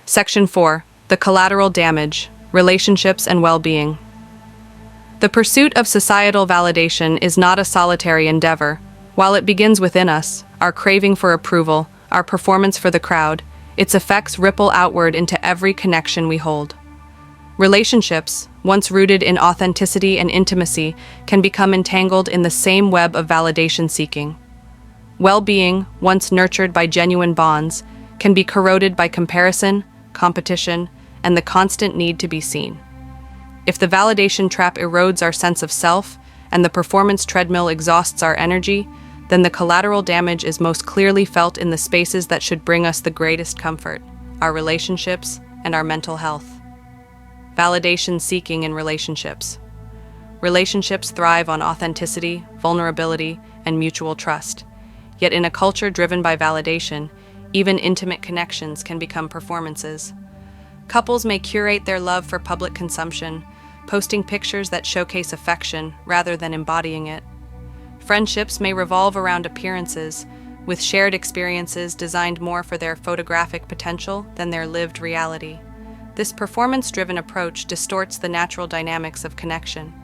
Section 4. The collateral damage, relationships and well-being. The pursuit of societal validation is not a solitary endeavor. While it begins within us, our craving for approval, our performance for the crowd, its effects ripple outward into every connection we hold. Relationships, once rooted in authenticity and intimacy, can become entangled in the same web of validation seeking. Well-being, once nurtured by genuine bonds, can be corroded by comparison, competition, and the constant need to be seen. If the validation trap erodes our sense of self and the performance treadmill exhausts our energy, then the collateral damage is most clearly felt in the spaces that should bring us the greatest comfort, our relationships and our mental health. Validation seeking in relationships. Relationships thrive on authenticity, vulnerability, and mutual trust. Yet in a culture driven by validation, even intimate connections can become performances. Couples may curate their love for public consumption, posting pictures that showcase affection rather than embodying it. Friendships may revolve around appearances, with shared experiences designed more for their photographic potential than their lived reality. This performance-driven approach distorts the natural dynamics of connection.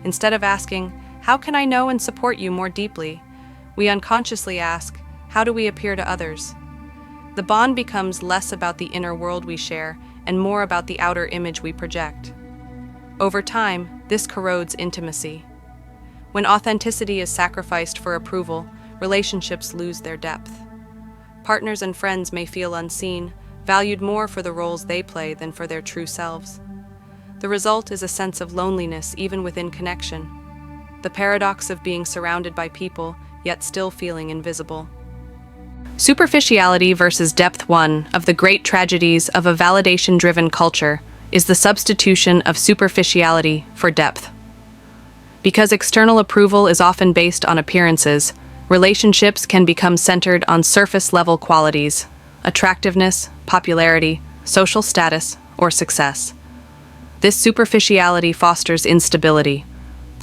Instead of asking, "How can I know and support you more deeply?" we unconsciously ask, "How do we appear to others?" The bond becomes less about the inner world we share and more about the outer image we project. Over time, this corrodes intimacy. When authenticity is sacrificed for approval, relationships lose their depth. Partners and friends may feel unseen, valued more for the roles they play than for their true selves. The result is a sense of loneliness even within connection, the paradox of being surrounded by people, yet still feeling invisible. Superficiality versus depth. One of the great tragedies of a validation-driven culture is the substitution of superficiality for depth. Because external approval is often based on appearances, relationships can become centered on surface-level qualities: attractiveness, popularity, social status, or success. This superficiality fosters instability.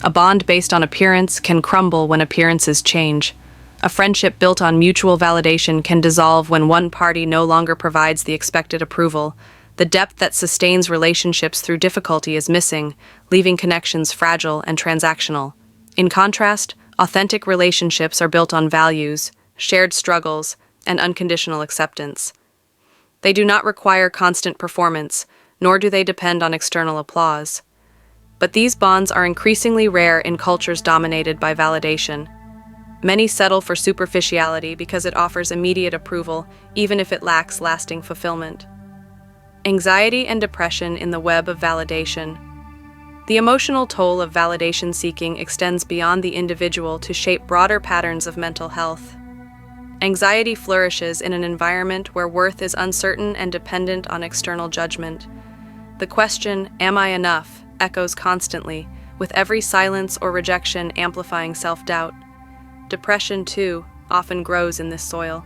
A bond based on appearance can crumble when appearances change. A friendship built on mutual validation can dissolve when one party no longer provides the expected approval. The depth that sustains relationships through difficulty is missing, leaving connections fragile and transactional. In contrast, authentic relationships are built on values, shared struggles, and unconditional acceptance. They do not require constant performance, nor do they depend on external applause. But these bonds are increasingly rare in cultures dominated by validation. Many settle for superficiality because it offers immediate approval, even if it lacks lasting fulfillment. Anxiety and depression in the web of validation. The emotional toll of validation seeking extends beyond the individual to shape broader patterns of mental health. Anxiety flourishes in an environment where worth is uncertain and dependent on external judgment. The question, "Am I enough?" echoes constantly, with every silence or rejection amplifying self-doubt. Depression, too, often grows in this soil.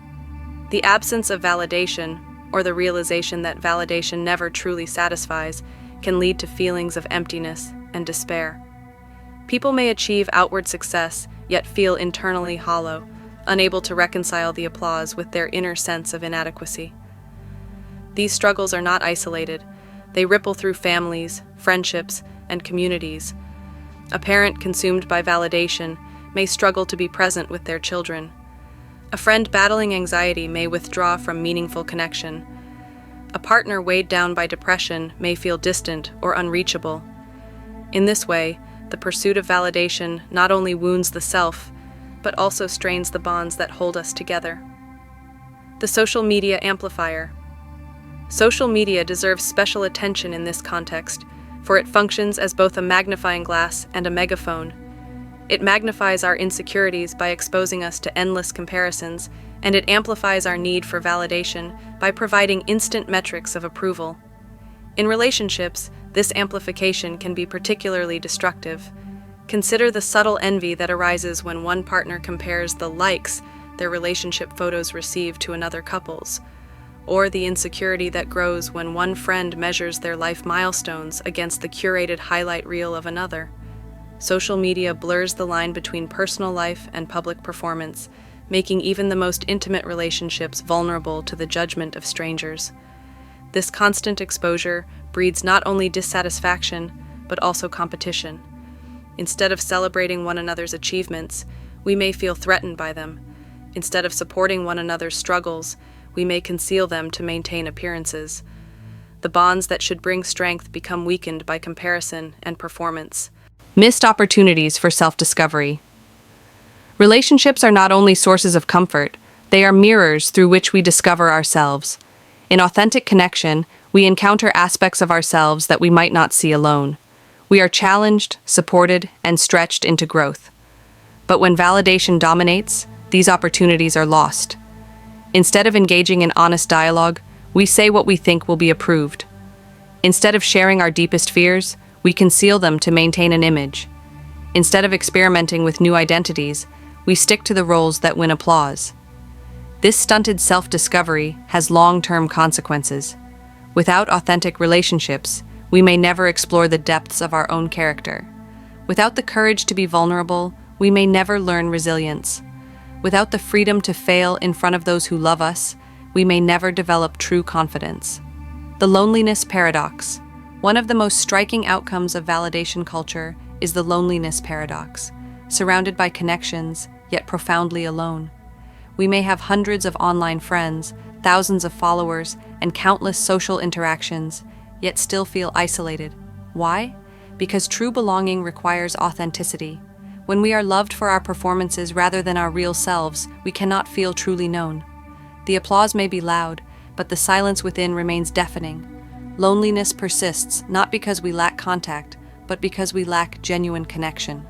The absence of validation, or the realization that validation never truly satisfies, can lead to feelings of emptiness and despair. People may achieve outward success, yet feel internally hollow, unable to reconcile the applause with their inner sense of inadequacy. These struggles are not isolated. They ripple through families, friendships, and communities. A parent consumed by validation may struggle to be present with their children. A friend battling anxiety may withdraw from meaningful connection. A partner weighed down by depression may feel distant or unreachable. In this way, the pursuit of validation not only wounds the self, but also strains the bonds that hold us together. The social media amplifier. Social media deserves special attention in this context, for it functions as both a magnifying glass and a megaphone. It magnifies our insecurities by exposing us to endless comparisons, and it amplifies our need for validation by providing instant metrics of approval. In relationships, this amplification can be particularly destructive. Consider the subtle envy that arises when one partner compares the likes their relationship photos receive to another couple's, or the insecurity that grows when one friend measures their life milestones against the curated highlight reel of another. Social media blurs the line between personal life and public performance, making even the most intimate relationships vulnerable to the judgment of strangers. This constant exposure breeds not only dissatisfaction, but also competition. Instead of celebrating one another's achievements, we may feel threatened by them. Instead of supporting one another's struggles, we may conceal them to maintain appearances. The bonds that should bring strength become weakened by comparison and performance. Missed opportunities for self-discovery. Relationships are not only sources of comfort, they are mirrors through which we discover ourselves. In authentic connection, we encounter aspects of ourselves that we might not see alone. We are challenged, supported, and stretched into growth. But when validation dominates, these opportunities are lost. Instead of engaging in honest dialogue, we say what we think will be approved. Instead of sharing our deepest fears, we conceal them to maintain an image. Instead of experimenting with new identities, we stick to the roles that win applause. This stunted self-discovery has long-term consequences. Without authentic relationships, we may never explore the depths of our own character. Without the courage to be vulnerable, we may never learn resilience. Without the freedom to fail in front of those who love us, we may never develop true confidence. The loneliness paradox. One of the most striking outcomes of validation culture is the loneliness paradox. Surrounded by connections, yet profoundly alone. We may have hundreds of online friends, thousands of followers, and countless social interactions, yet still feel isolated. Why? Because true belonging requires authenticity. When we are loved for our performances rather than our real selves, we cannot feel truly known. The applause may be loud, but the silence within remains deafening. Loneliness persists not because we lack contact, but because we lack genuine connection.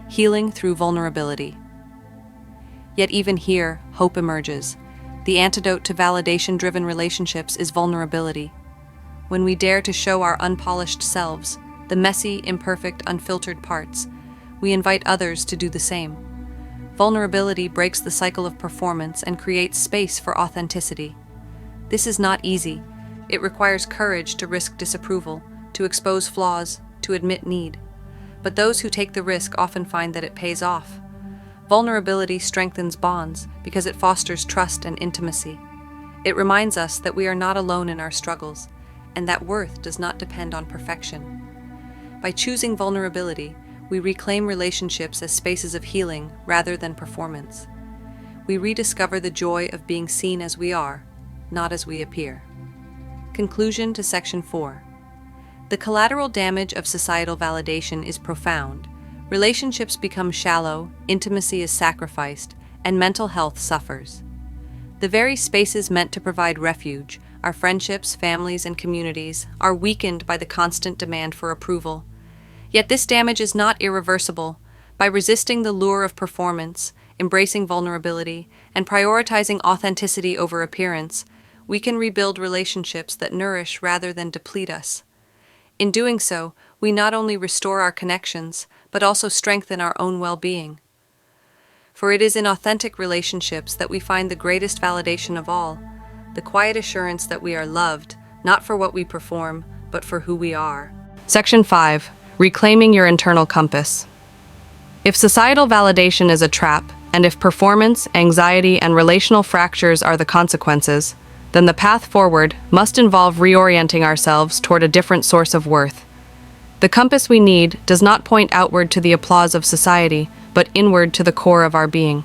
Healing through vulnerability. Yet even here, hope emerges. The antidote to validation-driven relationships is vulnerability. When we dare to show our unpolished selves, the messy, imperfect, unfiltered parts, we invite others to do the same. Vulnerability breaks the cycle of performance and creates space for authenticity. This is not easy. It requires courage to risk disapproval, to expose flaws, to admit need. But those who take the risk often find that it pays off. Vulnerability strengthens bonds because it fosters trust and intimacy. It reminds us that we are not alone in our struggles, and that worth does not depend on perfection. By choosing vulnerability, we reclaim relationships as spaces of healing rather than performance. We rediscover the joy of being seen as we are, not as we appear. Conclusion to Section 4. The collateral damage of societal validation is profound. Relationships become shallow, intimacy is sacrificed, and mental health suffers. The very spaces meant to provide refuge, our friendships, families, and communities, are weakened by the constant demand for approval. Yet this damage is not irreversible. By resisting the lure of performance, embracing vulnerability, and prioritizing authenticity over appearance, we can rebuild relationships that nourish rather than deplete us. In doing so, we not only restore our connections, but also strengthen our own well-being. For it is in authentic relationships that we find the greatest validation of all, the quiet assurance that we are loved, not for what we perform, but for who we are. Section 5. Reclaiming your internal compass. If societal validation is a trap, and if performance, anxiety, and relational fractures are the consequences, then the path forward must involve reorienting ourselves toward a different source of worth. The compass we need does not point outward to the applause of society, but inward to the core of our being.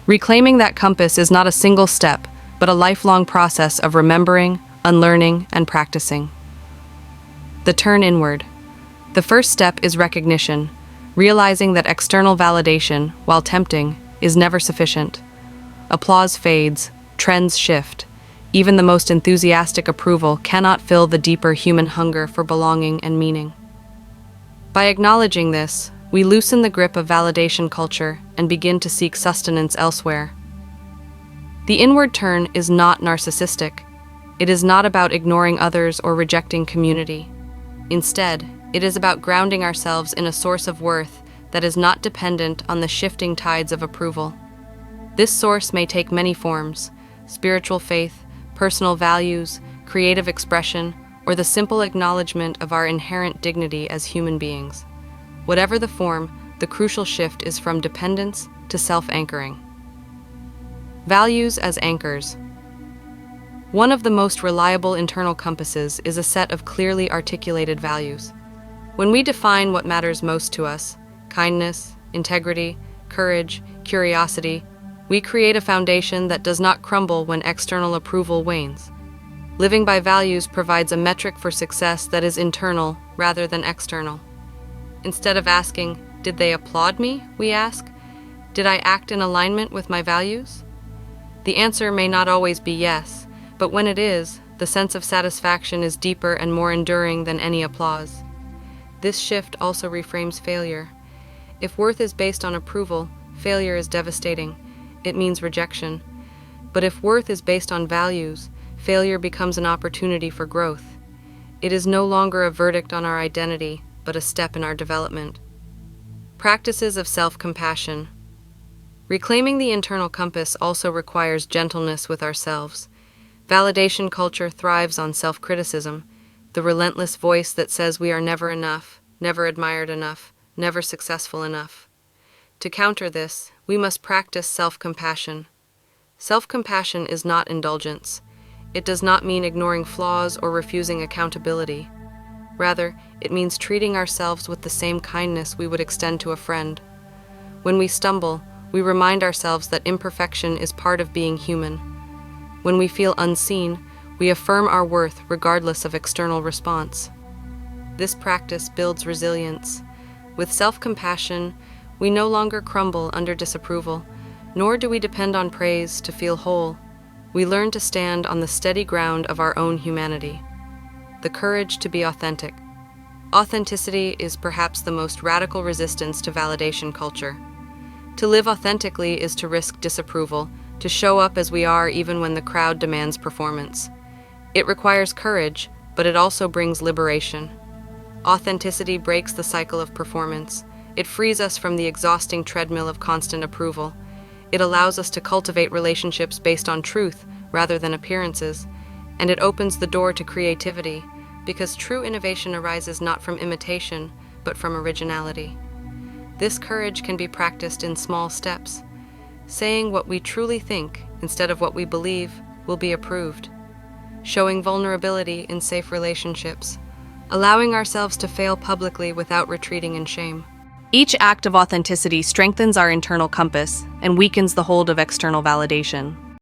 Reclaiming that compass is not a single step, but a lifelong process of remembering, unlearning, and practicing. The turn inward. The first step is recognition, realizing that external validation, while tempting, is never sufficient. Applause fades, trends shift. Even the most enthusiastic approval cannot fill the deeper human hunger for belonging and meaning. By acknowledging this, we loosen the grip of validation culture and begin to seek sustenance elsewhere. The inward turn is not narcissistic. It is not about ignoring others or rejecting community. Instead, it is about grounding ourselves in a source of worth that is not dependent on the shifting tides of approval. This source may take many forms: spiritual faith, personal values, creative expression, or the simple acknowledgement of our inherent dignity as human beings. Whatever the form, the crucial shift is from dependence to self-anchoring. Values as anchors. One of the most reliable internal compasses is a set of clearly articulated values. When we define what matters most to us, kindness, integrity, courage, curiosity, we create a foundation that does not crumble when external approval wanes. Living by values provides a metric for success that is internal rather than external. Instead of asking, "Did they applaud me?" we ask, "Did I act in alignment with my values?" The answer may not always be yes, but when it is, the sense of satisfaction is deeper and more enduring than any applause. This shift also reframes failure. If worth is based on approval, failure is devastating. It means rejection. But if worth is based on values, failure becomes an opportunity for growth. It is no longer a verdict on our identity, but a step in our development. Practices of self-compassion. Reclaiming the internal compass also requires gentleness with ourselves. Validation culture thrives on self-criticism, the relentless voice that says we are never enough, never admired enough, never successful enough. To counter this, we must practice self-compassion. Self-compassion is not indulgence. It does not mean ignoring flaws or refusing accountability. Rather, it means treating ourselves with the same kindness we would extend to a friend. When we stumble, we remind ourselves that imperfection is part of being human. When we feel unseen, we affirm our worth regardless of external response. This practice builds resilience. With self-compassion, we no longer crumble under disapproval, nor do we depend on praise to feel whole. We learn to stand on the steady ground of our own humanity. The courage to be authentic. Authenticity is perhaps the most radical resistance to validation culture. To live authentically is to risk disapproval, to show up as we are even when the crowd demands performance. It requires courage, but it also brings liberation. Authenticity breaks the cycle of performance. It frees us from the exhausting treadmill of constant approval. It allows us to cultivate relationships based on truth rather than appearances, and it opens the door to creativity, because true innovation arises not from imitation, but from originality. This courage can be practiced in small steps. Saying what we truly think instead of what we believe will be approved. Showing vulnerability in safe relationships. Allowing ourselves to fail publicly without retreating in shame. Each act of authenticity strengthens our internal compass and weakens the hold of external validation.